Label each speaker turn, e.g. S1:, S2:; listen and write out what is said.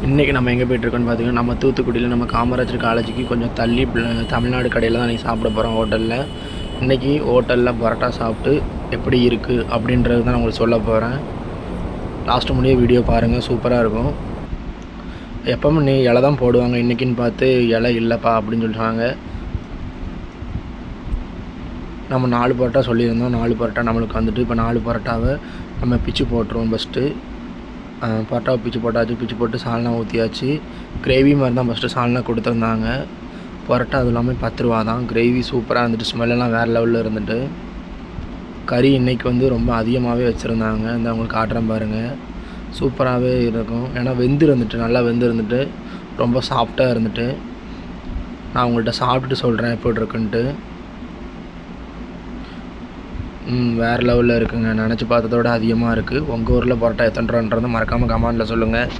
S1: இன்றைக்கி நம்ம எங்கே போய்ட்டுருக்கோன்னு பார்த்தீங்கன்னா, நம்ம தூத்துக்குடியில் நம்ம காமராஜர் காலேஜுக்கு கொஞ்சம் தள்ளி தமிழ்நாடு கடையில் தான் இன்றைக்கி சாப்பிட போகிறோம் ஹோட்டலில். இன்றைக்கி ஹோட்டலில் பரோட்டா சாப்பிட்டு எப்படி இருக்குது அப்படின்றது தான் நான் உங்களுக்கு சொல்ல போகிறேன். லாஸ்ட்டு முடிய வீடியோ பாருங்கள், சூப்பராக இருக்கும். எப்போவும் இலை தான் போடுவாங்க, இன்றைக்கின்னு பார்த்து இலை இல்லைப்பா அப்படின்னு சொல்லிட்டாங்க. நம்ம 4 பரோட்டா சொல்லியிருந்தோம், 4 பரோட்டா நம்மளுக்கு வந்துட்டு இப்போ 4 பரோட்டாவை நம்ம பிச்சு போட்டுருவோம். ஃபஸ்ட்டு பரோட்டாவை பிச்சு போட்டாச்சு, பிச்சு போட்டு சால்னா ஊற்றியாச்சு. கிரேவி மாதிரி தான் ஃபஸ்ட்டு சால்னா கொடுத்துருந்தாங்க. பரோட்டா அது எல்லாமே 10 ரூபா தான். கிரேவி சூப்பராக இருந்துட்டு, ஸ்மெல்லாம் வேறு லெவலில் இருந்துட்டு. கறி இன்றைக்கி வந்து ரொம்ப அதிகமாகவே வச்சுருந்தாங்க. இந்த உங்களுக்கு காட்டுறேன் பாருங்கள், சூப்பராகவே இருக்கும். ஏன்னா இருந்துட்டு நல்லா இருந்துட்டு ரொம்ப சாஃப்டாக இருந்துட்டு. நான் உங்கள்கிட்ட சாப்பிட்டுட்டு சொல்கிறேன் எப்படி இருக்குன்ட்டு. வேறு லெவலில் இருக்குங்க. நினச்சி பார்த்ததோட அதிகமாக இருக்குது. உங்கள் ஊரில் பரோட்டா எத்தனை ரூபான்றதை மறக்காமல் கமெண்டில் சொல்லுங்கள்.